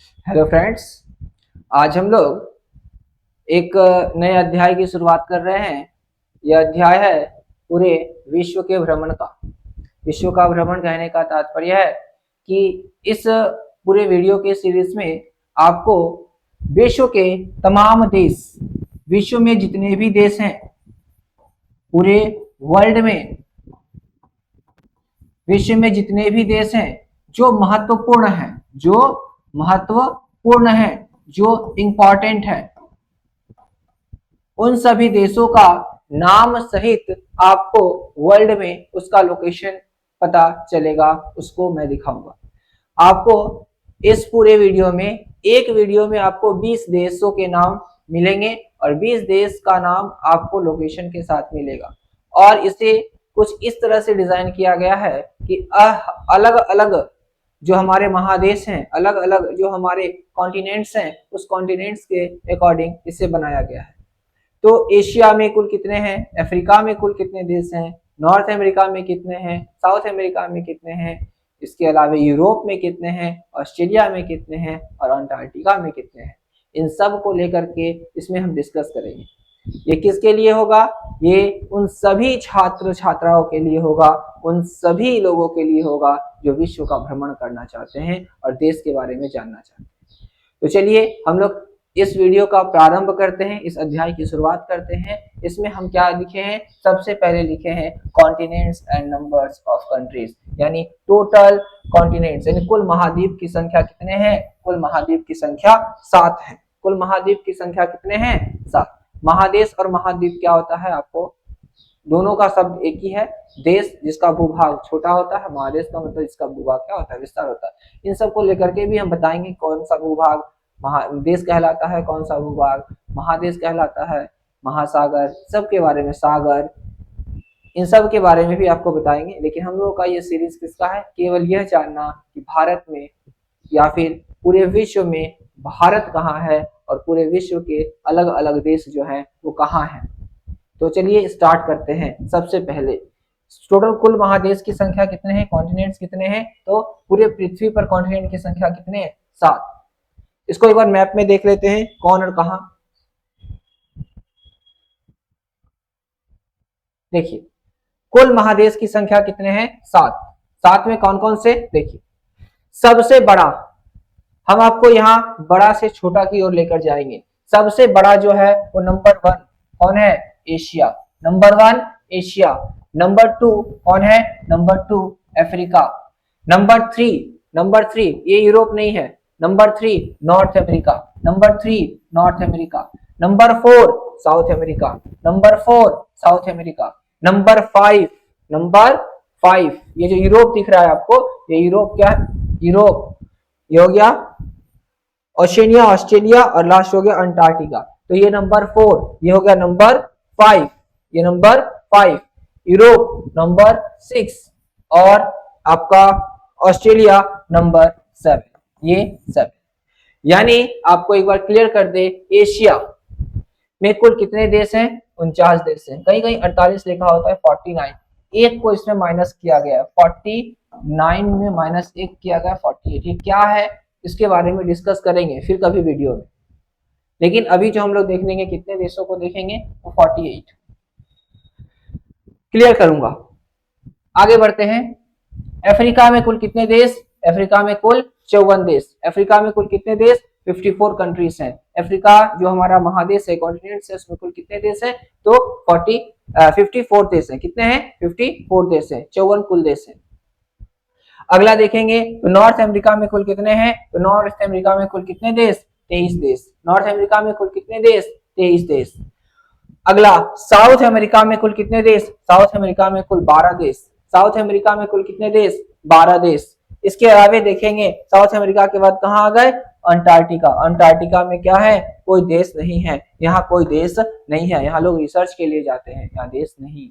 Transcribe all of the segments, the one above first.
Hello friends. आज हम लोग एक नए अध्याय की शुरुआत कर रहे हैं। यह अध्याय है पूरे विश्व के भ्रमण का। विश्व का भ्रमण कहने का तात्पर्य है कि इस पूरे वीडियो के सीरीज में आपको विश्व के तमाम देश, विश्व में जितने भी देश हैं पूरे वर्ल्ड में, विश्व में जितने भी देश हैं जो महत्वपूर्ण हैं, जो इंपॉर्टेंट है, उन सभी देशों का नाम सहित आपको वर्ल्ड में उसका लोकेशन पता चलेगा। उसको मैं दिखाऊंगा आपको। इस पूरे वीडियो में, एक वीडियो में आपको 20 देशों के नाम मिलेंगे और 20 देश का नाम आपको लोकेशन के साथ मिलेगा। और इसे कुछ इस तरह से डिजाइन किया गया है कि अलग अलग जो हमारे महादेश हैं, अलग अलग जो हमारे कॉन्टिनेंट्स हैं, उस कॉन्टिनेंट्स के अकॉर्डिंग इसे बनाया गया है। तो एशिया में कुल कितने हैं, अफ्रीका में कुल कितने देश हैं, नॉर्थ अमेरिका में कितने हैं, साउथ अमेरिका में कितने हैं, इसके अलावा यूरोप में कितने हैं, ऑस्ट्रेलिया में कितने हैं और अंटार्कटिका में कितने हैं, इन सब को लेकर के इसमें हम डिस्कस करेंगे। ये किसके लिए होगा? ये उन सभी छात्र छात्राओं के लिए होगा, उन सभी लोगों के लिए होगा जो विश्व का भ्रमण करना चाहते हैं और देश के बारे में जानना चाहते हैं। तो चलिए हम लोग इस वीडियो का प्रारंभ करते हैं, इस अध्याय की शुरुआत करते हैं। इसमें हम क्या लिखे हैं? सबसे पहले लिखे हैं continents and numbers of countries, यानी टोटल कॉन्टिनेंट्स, यानी कुल महाद्वीप की संख्या कितने हैं? कुल महाद्वीप की संख्या 7 है। कुल महाद्वीप की संख्या कितने हैं? 7। महादेश और महाद्वीप क्या होता है? आपको दोनों का शब्द एक ही है। देश जिसका भूभाग छोटा होता है, महादेश का मतलब जिसका भूभाग क्या होता है? विस्तार होता है। इन सब को लेकर के भी हम बताएंगे कौन सा भूभाग देश कहलाता है, कौन सा भूभाग महादेश कहलाता है, महासागर, सबके बारे में, सागर, इन सब के बारे में भी आपको बताएंगे। लेकिन हम लोगों का ये सीरीज किसका है? केवल यह जानना कि भारत में या फिर पूरे विश्व में भारत कहाँ है और पूरे विश्व के अलग अलग देश जो हैं वो कहाँ हैं। तो चलिए स्टार्ट करते हैं। सबसे पहले टोटल कुल महादेश की संख्या कितने हैं, कॉन्टिनेंट्स कितने हैं? तो पूरे पृथ्वी पर कॉन्टिनेंट की संख्या कितने हैं? 7। इसको एक बार मैप में देख लेते हैं कौन और कहां। देखिए कुल महादेश की संख्या कितने हैं? 7। 7 में कौन कौन से? देखिए सबसे बड़ा, हम आपको यहाँ बड़ा से छोटा की ओर लेकर जाएंगे। सबसे बड़ा जो है वो नंबर 1 कौन है? एशिया। Number 1 Asia. नंबर 2 कौन है? Number 2 Africa. नंबर 3 ये यूरोप नहीं है। Number 3 north America. Number 3 north America. Number 4 south America. Number 4 south America. Number 5 ये जो यूरोप दिख रहा है आपको, ये यूरोप क्या है? यूरोप। ये हो गया ओशिनिया, ऑस्ट्रेलिया और लास्ट हो गया अंटार्कटिका। तो ये नंबर 4, ये हो गया नंबर 5, ये नंबर 5 यूरोप, नंबर 6 और आपका ऑस्ट्रेलिया नंबर 7। ये 7 यानी आपको एक बार क्लियर कर दे, एशिया में कुल कितने देश हैं? 49 देश हैं। कहीं कहीं 48 लिखा होता है, 49, एक को इसमें माइनस किया गया है, 49 में माइनस 1 किया गया 48। ये क्या है इसके बारे में डिस्कस करेंगे फिर कभी वीडियो में। लेकिन अभी जो हम लोग देखेंगे, कितने देशों को देखेंगे, वो 48 क्लियर करूंगा। आगे बढ़ते हैं। अफ्रीका में कुल कितने देश? अफ्रीका में कुल 54 देश। अफ्रीका में कुल कितने देश? 54 कंट्रीज हैं। अफ्रीका जो हमारा महादेश है, कॉन्टिनेंट है, उसमें कुल कितने देश हैं? तो 54 देश हैं। कितने हैं? 54 देश हैं, 54 कुल देश हैं। अगला देखेंगे तो नॉर्थ अमेरिका में कुल कितने हैं? तो नॉर्थ अमेरिका में कुल कितने देश? 23 देश। नॉर्थ अमेरिका में कुल कितने देश? 23 देश। अगला साउथ अमेरिका में कुल कितने देश? साउथ अमेरिका में कुल 12 देश। साउथ अमेरिका में कुल कितने देश? 12 देश। इसके अलावा देखेंगे साउथ अमेरिका के बाद कहां आ गए? अंटार्कटिका। अंटार्कटिका में क्या है? कोई देश नहीं है, यहाँ कोई देश नहीं है, यहाँ लोग रिसर्च के लिए जाते हैं, यहाँ देश नहीं।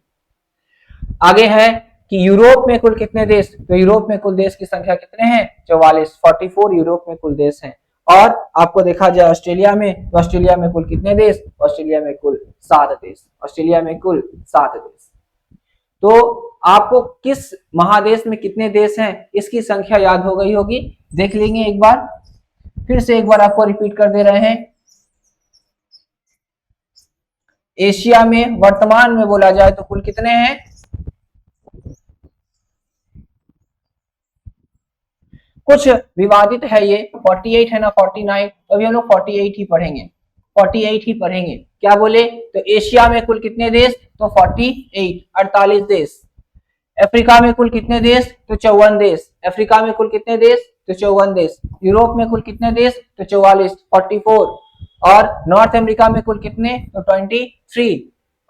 आगे है कि यूरोप में कुल कितने देश? तो यूरोप में कुल देश की संख्या कितने हैं? 44 यूरोप में कुल देश हैं। और आपको देखा जाए ऑस्ट्रेलिया में, तो ऑस्ट्रेलिया में कुल कितने देश? ऑस्ट्रेलिया में कुल 7 देश। ऑस्ट्रेलिया में कुल 7 देश। तो आपको किस महादेश में कितने देश हैं इसकी संख्या याद हो गई होगी। देख लेंगे एक बार। फिर से एक बार आपको रिपीट कर दे रहे हैं। एशिया में वर्तमान में बोला जाए तो कुल कितने हैं? कुछ विवादित है ये, 48 है ना 49, तो अभी हम लोग 48 ही पढ़ेंगे, 48 ही पढ़ेंगे। क्या बोले? तो एशिया में कुल कितने देश? तो 48, 48 देश। अफ्रीका में कुल कितने देश? तो 54 देश। अफ्रीका में कुल कितने देश? तो 54 देश। यूरोप में कुल कितने देश? तो 44, 44। और नॉर्थ अमेरिका में कुल कितने? तो 23।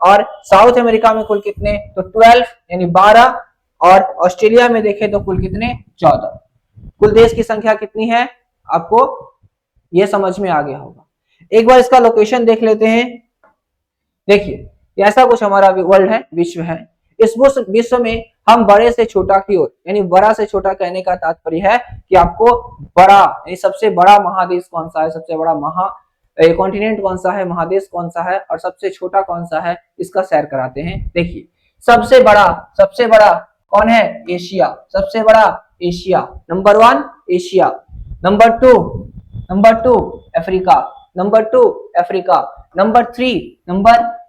और साउथ अमेरिका में कुल कितने? तो 12 यानी 12। और ऑस्ट्रेलिया में देखें तो कुल कितने? 14। कुल देश की संख्या कितनी है? आपको यह समझ में आ गया होगा। एक बार इसका लोकेशन देख लेते हैं। देखिए ऐसा कुछ हमारा वर्ल्ड है, विश्व है। इस विश्व में हम बड़े से छोटा की ओर, यानी बड़ा से छोटा कहने का तात्पर्य है कि आपको बड़ा, यानी सबसे बड़ा महादेश कौन सा है, सबसे बड़ा कॉन्टिनेंट कौन सा है, महादेश कौन सा है, और सबसे छोटा कौन सा है, इसका सैर कराते हैं। देखिए सबसे बड़ा कौन है? एशिया। सबसे बड़ा Asia, number 1 Asia. Number two Africa, number 2 Africa. Number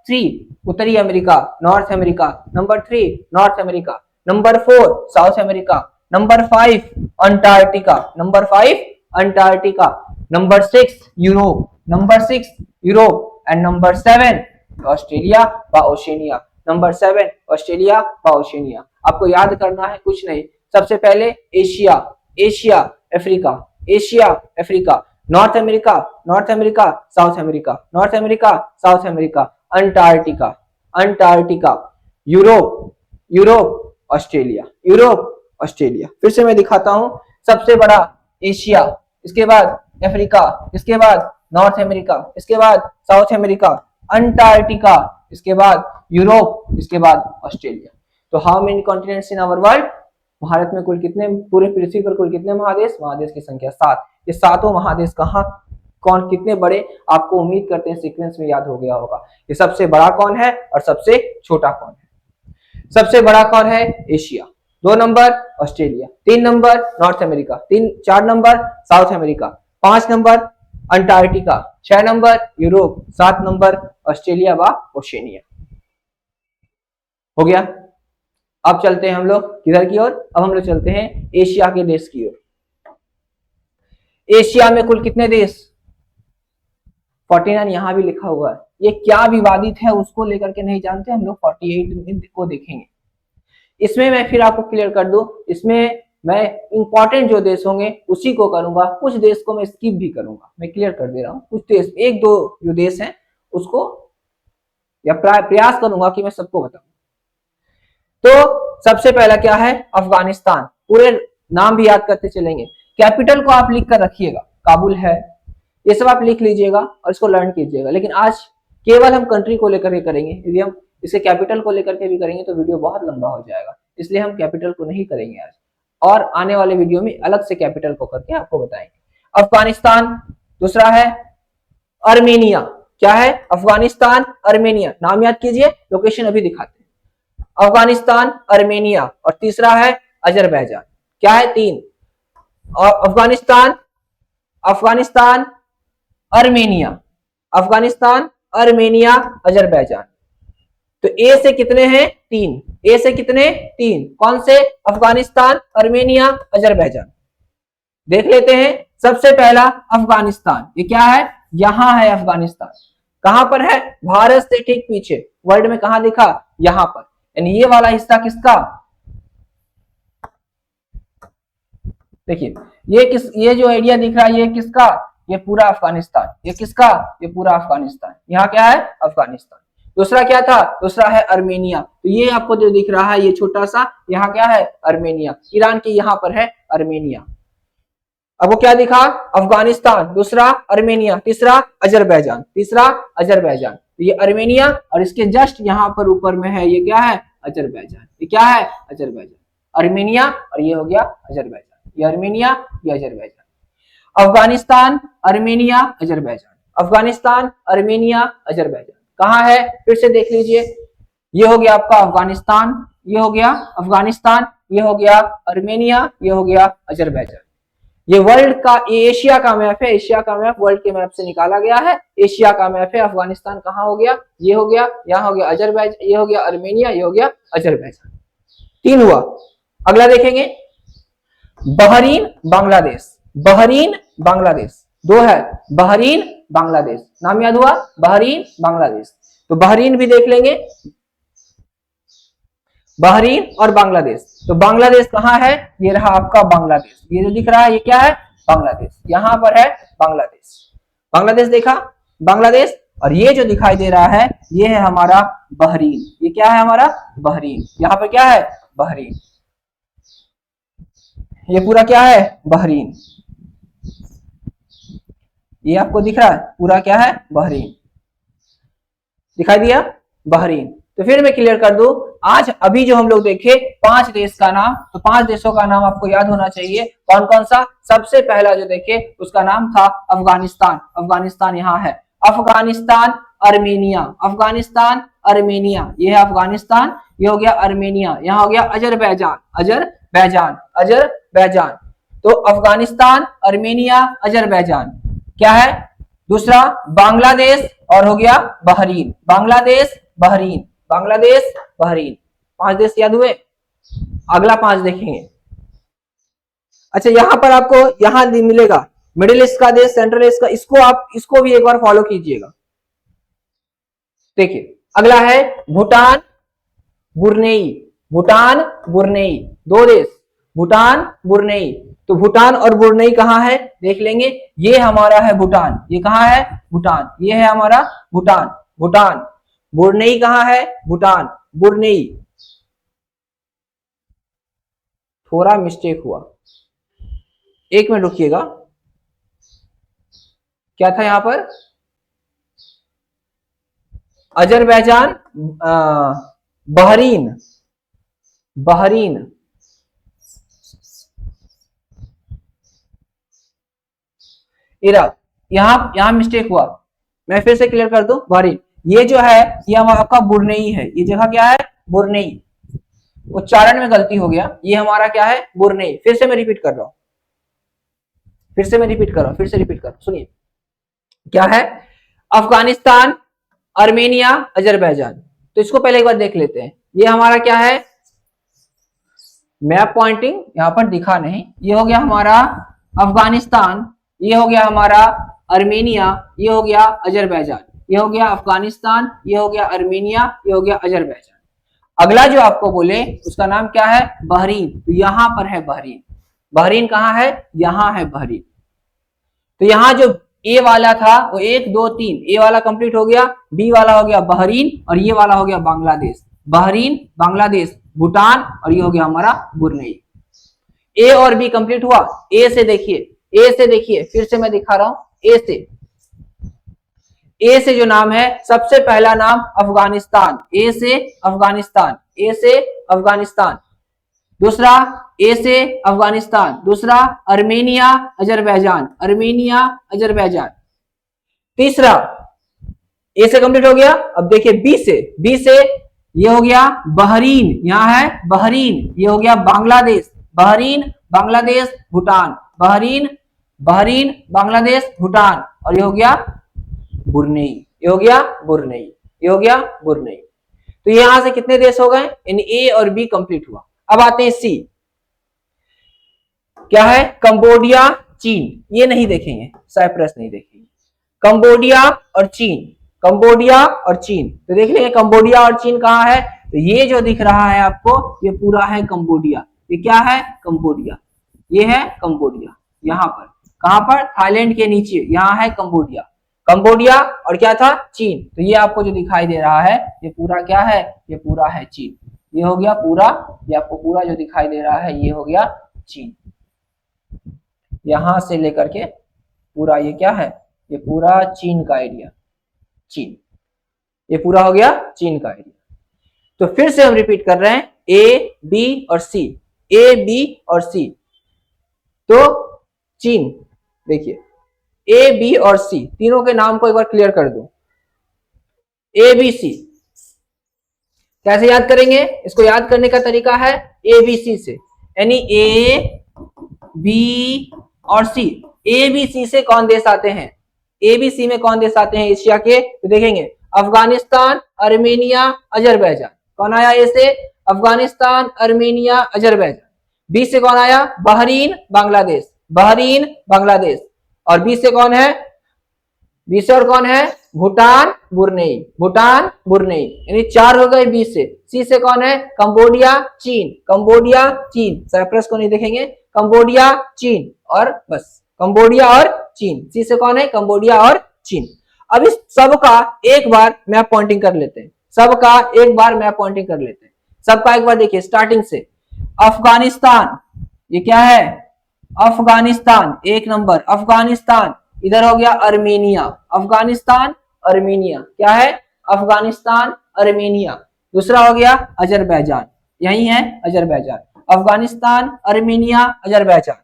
3 उत्तरी America, north America. Number 3 north America. Number 4 south America. Number 5 Antarctica. Number 5 Antarctica. Number 6 Europe. Number 6 Europe. And number 7 Australia व ओशिनिया। नंबर 7 ऑस्ट्रेलिया व Oceania. आपको याद करना है, कुछ नहीं। सबसे पहले Asia Africa, Asia Africa. North America south America, north America south America. Antarctica. Europe Australia. फिर से मैं दिखाता हूं। सबसे बड़ा एशिया, इसके बाद अफ्रीका, इसके बाद नॉर्थ अमेरिका, इसके बाद साउथ अमेरिका, अंटार्कटिका, इसके बाद यूरोप, इसके बाद ऑस्ट्रेलिया। तो how many continents in our world? Bharat में कुल कितने, पूरे पृथ्वी पर कुल कितने महादेश? महादेश की संख्या 7। ये सातों महादेश कहाँ, कौन, कितने बड़े? आपको उम्मीद करते हैं सीक्वेंस में याद हो गया होगा। ये सबसे बड़ा कौन है और सबसे छोटा कौन है? सबसे बड़ा कौन है? Asia. 2 number Australia, 3 number north America, 4 number south America, 5 number Antarctica, 6 number Europe, 7 number Australia व ओशिनिया। हो गया। अब चलते हैं हम लोग किधर की ओर? अब हम लोग चलते हैं एशिया के देश की ओर। एशिया में कुल कितने देश? 49 यहां भी लिखा हुआ है। ये क्या विवादित है उसको लेकर के नहीं जानते हम लोग, 48 को देखेंगे। इसमें मैं फिर आपको क्लियर कर दूं, इसमें मैं इंपॉर्टेंट जो देश होंगे उसी को करूंगा, कुछ देश को मैं स्किप भी करूंगा। मैं क्लियर कर दे रहा हूं, कुछ देश, 1-2 जो देश हैं उसको या प्रयास करूंगा कि मैं सबको बताऊं। तो सबसे पहला क्या है? अफगानिस्तान। पूरे नाम भी याद करते चलेंगे। कैपिटल को आप लिख कर रखिएगा, काबुल है, ये सब आप लिख लीजिएगा और इसको लर्न कीजिएगा। लेकिन आज केवल हम कंट्री को लेकर के करेंगे। यदि हम इसे कैपिटल को लेकर के भी करेंगे तो वीडियो बहुत लंबा हो जाएगा, इसलिए हम कैपिटल को नहीं करेंगे आज, और आने वाले वीडियो में अलग से कैपिटल को करके आपको बताएंगे। अफगानिस्तान। दूसरा है अर्मेनिया। क्या है? अफगानिस्तान, अर्मेनिया। नाम याद कीजिए, लोकेशन अभी दिखाते हैं। अफगानिस्तान, अर्मेनिया। और तीसरा है अजरबैजान। क्या है? 3। और अफगानिस्तान, अर्मेनिया, अजरबैजान। तो ए से कितने हैं? 3। ए से कितने? 3। कौन से? Afghanistan, Armenia, Azerbaijan. देख लेते हैं। सबसे पहला अफगानिस्तान, ये क्या है? यहां है अफगानिस्तान। कहां पर है? भारत से ठीक पीछे। वर्ल्ड में कहां दिखा? यहां पर। यानी ये वाला हिस्सा किसका? देखिए ये जो एरिया दिख रहा है ये किसका? ये पूरा अफगानिस्तान। ये किसका? ये पूरा अफगानिस्तान। यहाँ क्या है? अफगानिस्तान। दूसरा क्या था? दूसरा है अर्मेनिया। तो ये आपको जो दिख रहा है ये छोटा सा, यहाँ क्या है? अर्मेनिया। ईरान के यहाँ पर है अर्मेनिया। अब वो क्या दिखा? अफगानिस्तान, दूसरा अर्मेनिया, तीसरा अजरबैजान, तो ये अर्मेनिया और इसके जस्ट यहाँ पर ऊपर में है, ये क्या है? अजरबैजान। ये क्या है? अजरबैजान। अर्मेनिया और ये हो गया अजरबैजान। ये अर्मेनिया, ये Azerbaijan. Afghanistan, Armenia, Azerbaijan. Afghanistan, Armenia, Azerbaijan. कहाँ है? फिर से देख लीजिए। ये हो गया आपका अफगानिस्तान, ये हो गया अफगानिस्तान, ये हो गया अर्मेनिया, ये हो गया अजरबैजान। ये वर्ल्ड का, ये एशिया का मैप है, एशिया का मैप वर्ल्ड के मैप से निकाला गया है। एशिया का मैप है। अफगानिस्तान कहाँ हो गया, ये हो गया, यहाँ हो गया अजरबैजान, ये हो गया अर्मेनिया, ये हो गया अजरबैजान। 3 हुआ। अगला देखेंगे बहरीन बांग्लादेश, बहरीन बांग्लादेश 2 है, बहरीन बांग्लादेश, नाम याद हुआ, बहरीन बांग्लादेश। तो बहरीन भी देख लेंगे, बहरीन और बांग्लादेश। तो बांग्लादेश कहाँ है, ये रहा आपका बांग्लादेश, ये जो दिख रहा है ये क्या है, बांग्लादेश, यहां पर है बांग्लादेश। बांग्लादेश देखा, बांग्लादेश, और ये जो दिखाई दे रहा है ये है हमारा बहरीन, ये क्या है हमारा बहरीन, यहाँ पर क्या है बहरीन, ये पूरा क्या है बहरीन, ये आपको दिख रहा है पूरा क्या है बहरीन, दिखाई दिया बहरीन। तो फिर मैं क्लियर कर दूं, आज अभी जो हम लोग देखे 5 देश का नाम, तो 5 देशों का नाम आपको याद होना चाहिए। कौन कौन सा, सबसे पहला जो देखे उसका नाम था अफगानिस्तान, अफगानिस्तान यहाँ है, अफगानिस्तान अर्मेनिया, अफगानिस्तान अर्मेनिया, ये है अफगानिस्तान, ये हो गया अर्मेनिया, यहाँ हो गया अजरबैजान, अजरबैजान, अजरबैजान। तो अफगानिस्तान अर्मेनिया अजरबैजान क्या है, दूसरा बांग्लादेश और हो गया Bahrain, Bangladesh Bahrain, Bangladesh Bahrain, 5 देश याद हुए। अगला 5 देखेंगे। अच्छा यहां पर आपको यहां मिलेगा मिडिल ईस्ट का देश, सेंट्रल ईस्ट का, इसको भी एक बार फॉलो कीजिएगा। देखिए अगला है भूटान बुरनेई, भूटान बुरनेई 2 देश, भूटान बुरनेई। तो भूटान और बुरनेई कहाँ है देख लेंगे, ये हमारा है भूटान, ये कहाँ है भूटान, ये है हमारा भूटान, भूटान। बुरनेई कहाँ है, भूटान, बुरनेई, थोड़ा मिस्टेक हुआ, 1 मिनट रुकिएगा, क्या था यहां पर, अजरबैजान, बहरीन, बहरीन, इराक, यहां मिस्टेक हुआ, मैं फिर से क्लियर कर दूं, बहरीन, ये जो है ये आपका बुरनेई है, ये जगह क्या है बुरनेई, उच्चारण में गलती हो गया, ये हमारा क्या है बुरनेई। फिर से मैं रिपीट कर रहा हूं, फिर से रिपीट कर रहा हूं, सुनिए क्या है, अफगानिस्तान अर्मेनिया अजरबैजान। तो इसको पहले एक बार देख लेते हैं, ये हमारा क्या है, मैप पॉइंटिंग यहां पर दिखा नहीं, ये हो गया हमारा अफगानिस्तान, ये हो गया हमारा अर्मेनिया, ये हो गया अजरबैजान, ये हो गया अफगानिस्तान, ये हो गया अर्मेनिया, ये हो गया अजरबैजान। अगला जो आपको बोले उसका नाम क्या है बहरीन, तो यहां पर है बहरीन, बहरीन कहाँ है, यहां है बहरीन। तो यहां जो ए वाला था वो 1 2 3, ए वाला कंप्लीट हो गया, बी वाला हो गया बहरीन, और ये वाला हो गया बांग्लादेश, बहरीन बांग्लादेश भूटान, और ये हो गया हमारा बुरनेई। ए और बी कंप्लीट हुआ। ए से देखिए, ए से देखिए, फिर से मैं दिखा रहा हूं, ए से जो नाम है, सबसे पहला नाम अफगानिस्तान, ए से अफगानिस्तान, ए से अफगानिस्तान, दूसरा ए से अफगानिस्तान, दूसरा अर्मेनिया अजरबैजान, अर्मेनिया अजरबैजान, तीसरा ए से कंप्लीट हो गया। अब देखिए बी से ये हो गया बहरीन, यहां है बहरीन, ये हो गया Bangladesh, Bahrain Bangladesh Bhutan, Bahrain Bahrain Bangladesh Bhutan, और ये हो गया बुरनेई, ये हो गया बुरनेई, ये हो गया बुरनेई। तो यहां से कितने देश हो गए, इन ए और बी कंप्लीट हुआ। अब आते हैं सी, क्या है कंबोडिया चीन, ये नहीं देखेंगे, साइप्रस नहीं देखेंगे, कंबोडिया और चीन, कंबोडिया और चीन। तो देख लेंगे कंबोडिया और चीन कहाँ है, तो ये जो दिख रहा है आपको ये पूरा है कंबोडिया, ये क्या है कंबोडिया, ये है कंबोडिया, यहाँ पर कहां पर, थाईलैंड के नीचे यहाँ है कंबोडिया, कंबोडिया और क्या था चीन। तो ये आपको जो दिखाई दे रहा है ये पूरा क्या है, ये पूरा है चीन, ये हो गया पूरा, ये आपको पूरा जो दिखाई दे रहा है ये हो गया चीन, यहां से लेकर के पूरा ये क्या है, ये पूरा चीन का एरिया, चीन, ये पूरा हो गया चीन का एरिया। तो फिर से हम रिपीट कर रहे हैं, ए बी और सी, ए बी और सी। तो चीन देखिए, ए बी और सी तीनों के नाम को एक बार क्लियर कर दो, ए बी सी कैसे याद करेंगे, इसको याद करने का तरीका है ए बी सी से, यानी ए बी और सी। ए बी सी से कौन देश आते हैं, ए बी सी में कौन देश आते हैं एशिया के, तो देखेंगे अफगानिस्तान, अर्मेनिया, अजरबैजान। कौन आया ए से, अफगानिस्तान, अर्मेनिया, अजरबैजान। बी से कौन आया, बहरीन, बांग्लादेश, बहरीन, बांग्लादेश। और बी से कौन है, बी से और कौन है, भूटान, बुरनेई, भूटान, बुरनेई, यानी 4 हो गए बी से। सी से कौन है, कंबोडिया, चीन, कंबोडिया, चीन, साइप्रस को नहीं देखेंगे, कंबोडिया, चीन, और बस कंबोडिया और चीन। सी से कौन है, कंबोडिया और चीन। अब इस सब का एक बार मैप पॉइंटिंग कर लेते हैं, सबका एक बार मैप पॉइंटिंग कर लेते हैं। सबका एक बार देखिए स्टार्टिंग से। अफगानिस्तान, ये क्या है, अफगानिस्तान, 1 नंबर अफगानिस्तान। इधर हो गया अर्मेनिया, अफगानिस्तान, अर्मेनिया, क्या है, अफगानिस्तान, अर्मेनिया। दूसरा हो गया अजरबैजान, यही है Azerbaijan, Afghanistan, Armenia, Azerbaijan,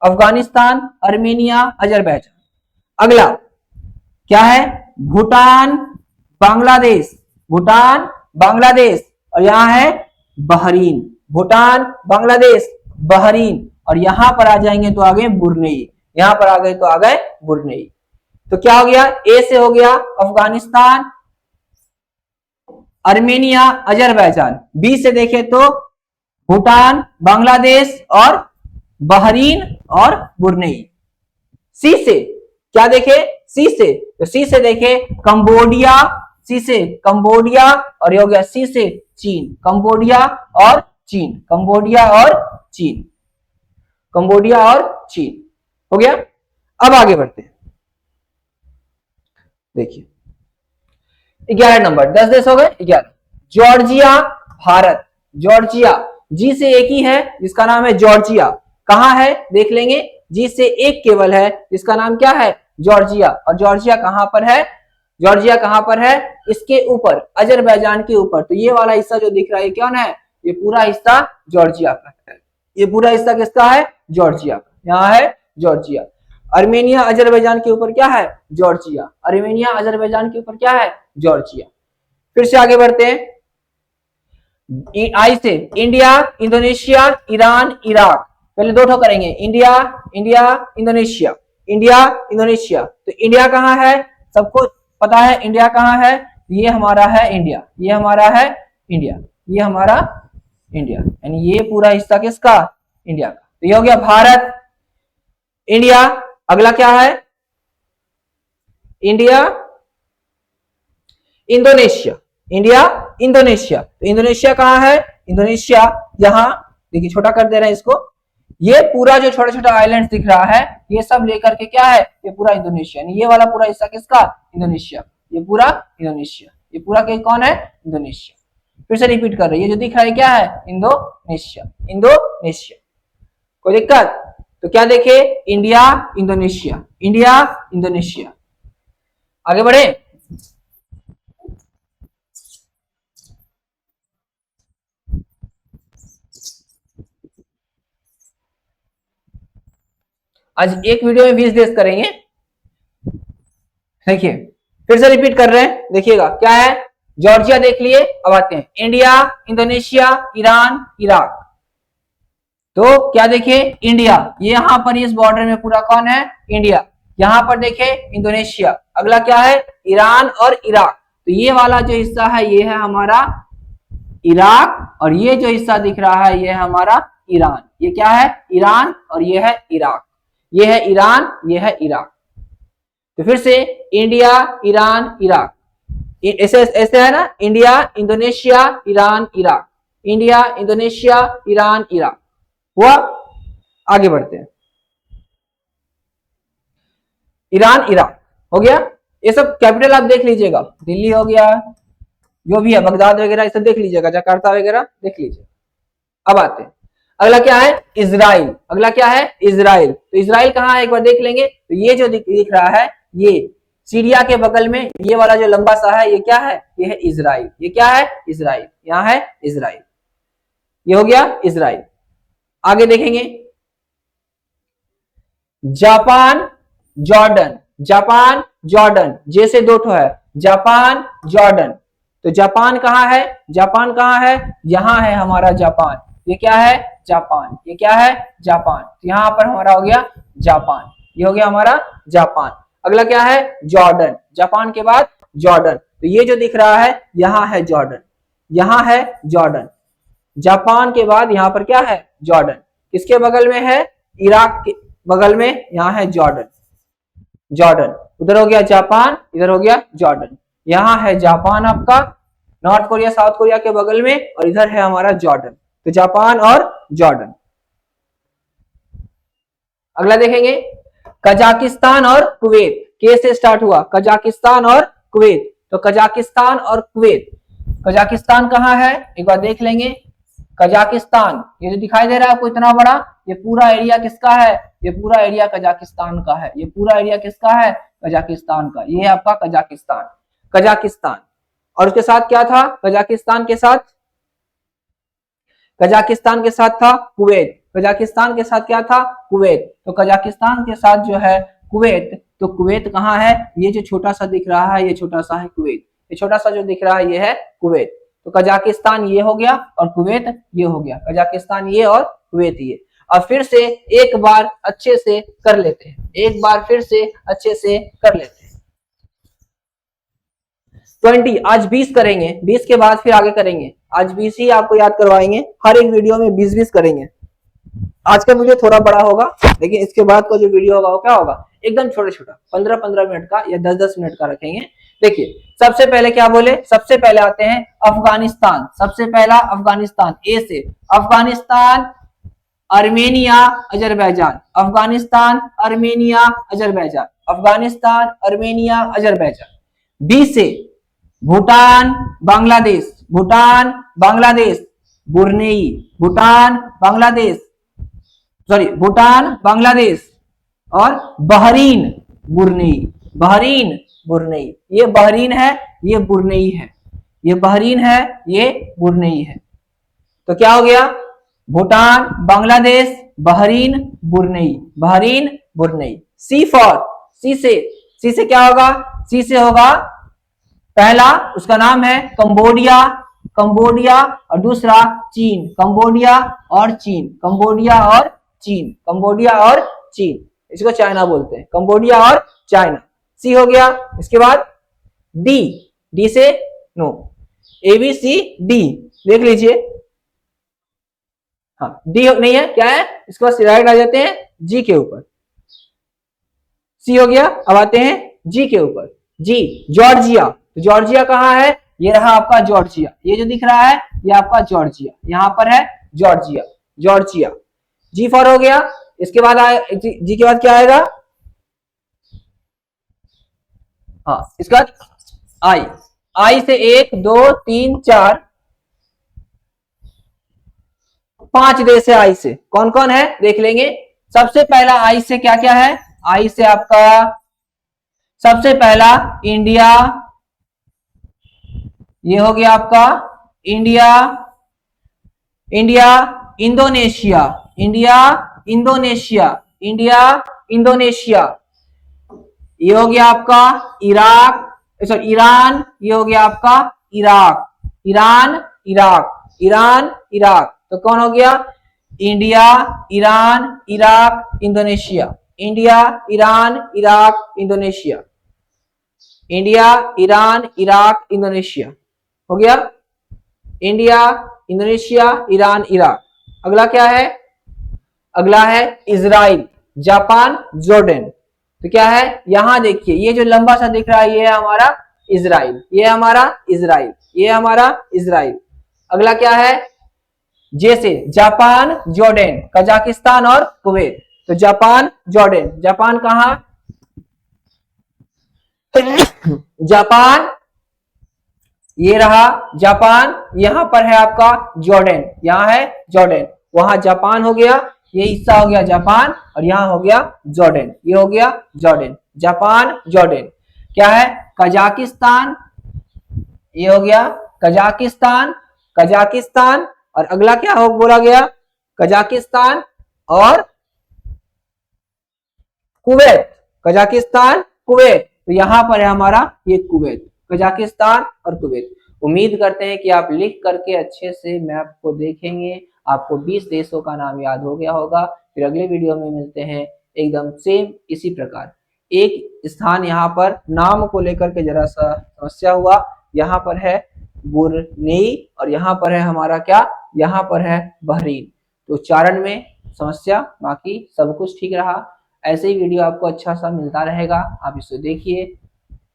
Afghanistan, Armenia, Azerbaijan. अगला क्या है, भूटान, बांग्लादेश, भूटान, बांग्लादेश, और यहां है बहरीन, भूटान, बांग्लादेश, बहरीन, और यहां पर आ जाएंगे तो आ गए बुरनेई, यहां पर आ गए तो आ गए बुरनेई। तो क्या हो गया, ए से हो गया अफगानिस्तान, अर्मेनिया, अजरबैजान। बी से देखे तो भूटान, बांग्लादेश और बहरीन और बुरनेई। सी से क्या देखे, सी से, तो सी से देखे कंबोडिया, सी से कंबोडिया, और ये हो गया सी से चीन, कंबोडिया और चीन, कंबोडिया और चीन, कंबोडिया और चीन, हो गया। अब आगे बढ़ते हैं, देखिए 11 नंबर, 10 देश हो गए, 11। जॉर्जिया, भारत, जॉर्जिया, जी से एक ही है जिसका नाम है जॉर्जिया। कहां है देख लेंगे, जी से एक केवल है जिसका नाम क्या है, जॉर्जिया। और जॉर्जिया कहां पर है, जॉर्जिया कहां पर है, इसके ऊपर, अजरबैजान के ऊपर। तो ये वाला हिस्सा जो दिख रहा है कौन है, ये पूरा हिस्सा जॉर्जिया का है, ये पूरा हिस्सा किसका है, जॉर्जिया का, यहाँ है जॉर्जिया। अर्मेनिया, अजरबैजान के ऊपर क्या है, जॉर्जिया, अर्मेनिया, अजरबैजान के ऊपर क्या है, जॉर्जिया। फिर से आगे बढ़ते हैं, आई से इंडिया, इंडोनेशिया, ईरान, इराक। पहले 2 करेंगे, India, India, Indonesia, India, Indonesia. तो इंडिया कहां है, सबको पता है इंडिया कहां है, ये हमारा है इंडिया, ये हमारा है इंडिया, ये हमारा इंडिया, यानी ये पूरा हिस्सा किसका, इंडिया का। तो ये हो गया भारत, इंडिया। अगला क्या है, इंडिया, इंडोनेशिया, इंडिया, इंडोनेशिया। तो इंडोनेशिया कहां है, इंडोनेशिया यहां देखिए, छोटा कर दे रहे हैं इसको, ये पूरा जो छोटा छोटा आइलैंड दिख रहा है ये सब लेकर के क्या है, ये पूरा इंडोनेशिया, ये वाला पूरा हिस्सा किसका, इंडोनेशिया, ये पूरा इंडोनेशिया, ये पूरा के कौन है, इंडोनेशिया। फिर से रिपीट कर रहे हैं, ये जो दिख रहा है क्या है, इंडोनेशिया, इंडोनेशिया। कोई दिक्कत, तो क्या देखे, इंडिया, इंडोनेशिया, इंडिया, इंडोनेशिया। आगे बढ़े, आज एक वीडियो में 20 देश करेंगे। देखिए फिर से रिपीट कर रहे हैं, देखिएगा क्या है, जॉर्जिया देख लिए। अब आते हैं इंडिया, इंडोनेशिया, ईरान, इराक। तो क्या देखे, इंडिया, ये यहां पर इस बॉर्डर में पूरा कौन है, इंडिया। यहां पर देखे इंडोनेशिया। अगला क्या है, ईरान और इराक। तो ये वाला जो हिस्सा है ये है हमारा इराक, और ये जो हिस्सा दिख रहा है ये है हमारा ईरान। ये क्या है, ईरान, और ये है इराक, ये है ईरान, ये है इराक। तो फिर से इंडिया, ईरान, इराक, ऐसे ऐसे है ना, India, Indonesia, Iran, Iraq, India, Indonesia, Iran, Iraq हुआ। आगे बढ़ते हैं, ईरान, इराक हो गया। ये सब कैपिटल आप देख लीजिएगा, दिल्ली हो गया, जो भी है बगदाद वगैरह ये सब देख लीजिएगा, जकार्ता वगैरह देख लीजिएगा। अब आते हैं, अगला क्या है, इजराइल। अगला क्या है, इजराइल। तो इजराइल कहाँ है एक बार देख लेंगे। तो ये जो दिख रहा है ये सीरिया के बगल में, ये वाला जो लंबा सा है ये क्या है, ये है इजराइल। ये क्या है, इजराइल, यहाँ है इजराइल, ये हो गया इजराइल। आगे देखेंगे, जापान, जॉर्डन, जापान, जॉर्डन, जैसे 2 है, जापान, जॉर्डन। तो जापान कहाँ है, जापान कहाँ है, यहां है हमारा जापान, ये क्या है? जापान। ये क्या है? जापान। तो यहाँ पर हमारा हो गया जापान, ये हो गया हमारा जापान। अगला क्या है? जॉर्डन। जापान के बाद जॉर्डन, तो ये जो दिख रहा है यहाँ है जॉर्डन, यहाँ है जॉर्डन। जापान के बाद यहाँ पर क्या है? जॉर्डन। किसके बगल में है? इराक के बगल में, यहाँ है जॉर्डन। जॉर्डन उधर हो गया जापान, इधर हो गया जॉर्डन। यहाँ है जापान आपका, नॉर्थ कोरिया साउथ कोरिया के बगल में, और इधर है हमारा जॉर्डन। तो जापान और जॉर्डन। अगला देखेंगे कजाकिस्तान और कुवैत। के से स्टार्ट हुआ, कजाकिस्तान और कुवैत। तो कजाकिस्तान और कुवैत, कजाकिस्तान कहाँ है एक बार देख लेंगे। कजाकिस्तान ये जो दिखाई दे रहा है आपको इतना बड़ा, ये पूरा एरिया किसका है? ये पूरा एरिया कजाकिस्तान का है। ये पूरा एरिया किसका है? कजाकिस्तान का। ये है आपका कजाकिस्तान। कजाकिस्तान और उसके साथ क्या था? कजाकिस्तान के साथ, कजाकिस्तान के साथ था कुवैत। कजाकिस्तान के साथ क्या था? कुवैत। तो कजाकिस्तान के साथ जो है कुवैत, तो कुवैत कहाँ है? ये जो छोटा सा दिख रहा है, ये छोटा सा है कुवैत। ये छोटा सा जो दिख रहा है ये है कुवैत। तो कजाकिस्तान ये हो गया और कुवैत ये हो गया। कजाकिस्तान ये और कुवैत ये। अब फिर से एक बार अच्छे से कर लेते हैं, एक बार फिर से अच्छे से कर लेते हैं। 20 आज 20 करेंगे, 20 के बाद फिर आगे करेंगे। आज 20 ही आपको याद करवाएंगे, हर एक वीडियो में 20-20 करेंगे। आज का वीडियो थोड़ा बड़ा होगा, लेकिन इसके बाद का जो वीडियो होगा वो क्या होगा? एकदम छोटा छोटा, 15-15 मिनट का या 10-10 मिनट का रखेंगे। देखिए सबसे पहले क्या बोले? सबसे पहले आते हैं अफगानिस्तान। सबसे पहला अफगानिस्तान, ए से Afghanistan, Armenia, Azerbaijan. Afghanistan, Armenia, Azerbaijan. Afghanistan, Armenia, Azerbaijan. B से भूटान, बांग्लादेश। भूटान, बांग्लादेश, बुर्नेई। भूटान, बांग्लादेश, सॉरी भूटान, बांग्लादेश और बहरीन, बुर्नेई। बहरीन, बुर्नेई। ये बहरीन है, ये बुर्नेई है। ये बहरीन है, ये बुर्नेई है। तो क्या हो गया? Bhutan, Bangladesh, Bahrain, Brunei. Bahrain, Brunei. C for, C से क्या होगा? सी से होगा पहला, उसका नाम है कंबोडिया। कंबोडिया और दूसरा चीन। कंबोडिया और चीन। कंबोडिया और चीन। कंबोडिया और चीन, इसको चाइना बोलते हैं। कंबोडिया और चाइना, सी हो गया। इसके बाद डी, डी से no, A B C D देख लीजिए। हाँ डी नहीं है, क्या है? इसके बाद राइट आ जाते हैं जी के ऊपर। सी हो गया, अब आते हैं जी के ऊपर। जी, जॉर्जिया। तो जॉर्जिया कहाँ है? ये रहा आपका जॉर्जिया। ये जो दिख रहा है ये आपका जॉर्जिया, यहां पर है जॉर्जिया। जॉर्जिया, जी फॉर हो गया। इसके बाद जी के बाद क्या आएगा? हाँ इसके बाद आई। आई से 1 2 3 4 5 देश है। आई से कौन कौन है देख लेंगे। सबसे पहला आई से क्या क्या है? आई से आपका सबसे पहला इंडिया, ये हो गया आपका India. India, Indonesia. India, Indonesia. India, Indonesia. ये हो गया आपका इराक, सॉरी ईरान। ये हो गया आपका Iraq. Iran, Iraq. Iran, Iraq. तो कौन हो गया? India, Iran, Iraq, Indonesia. India, Iran, Iraq, Indonesia. India, Iran, Iraq, Indonesia हो गया। India, Indonesia, Iran, Iraq. अगला क्या है? अगला है इजराइल, जापान, जॉर्डन। तो क्या है? यहां देखिए ये जो लंबा सा दिख रहा है ये है हमारा इजराइल। ये हमारा इजराइल, ये हमारा इजराइल। अगला क्या है? जैसे जापान, जॉर्डन, कजाकिस्तान और कुवैत। तो जापान, जॉर्डन। जापान कहां? जापान, ये रहा जापान। यहां पर है आपका जॉर्डन, यहां है जॉर्डन। वहां जापान हो गया, ये हिस्सा हो गया जापान, और यहां हो गया जॉर्डन। ये हो गया जॉर्डन। Japan, Jordan. क्या है? कजाकिस्तान, ये हो गया कजाकिस्तान। कजाकिस्तान और अगला क्या हो बोला गया? कजाकिस्तान और कुवैत। Kazakhstan, Kuwait. तो यहां पर है हमारा ये कुवैत, कजाकिस्तान और कुवैत। उम्मीद करते हैं कि आप लिख करके अच्छे से मैप को देखेंगे, आपको 20 देशों का नाम याद हो गया होगा। फिर अगले वीडियो में मिलते हैं एकदम सेम इसी प्रकार। एक स्थान यहाँ पर नाम को लेकर के जरा सा समस्या हुआ, यहाँ पर है बुरनेई और यहाँ पर है हमारा क्या, यहाँ पर है बहरीन। तो उच्चारण में समस्या, बाकी सब कुछ ठीक रहा। ऐसे ही वीडियो आपको अच्छा सा मिलता रहेगा, आप इसे देखिए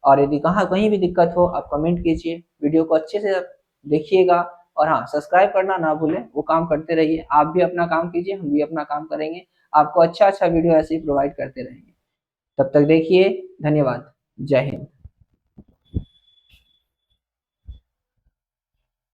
और यदि कहीं भी दिक्कत हो आप कमेंट कीजिए। वीडियो को अच्छे से देखिएगा और हाँ, सब्सक्राइब करना ना भूलें, वो काम करते रहिए। आप भी अपना काम कीजिए, हम भी अपना काम करेंगे, आपको अच्छा वीडियो ऐसे ही प्रोवाइड करते रहेंगे। तब तक देखिए, धन्यवाद, जय हिंद।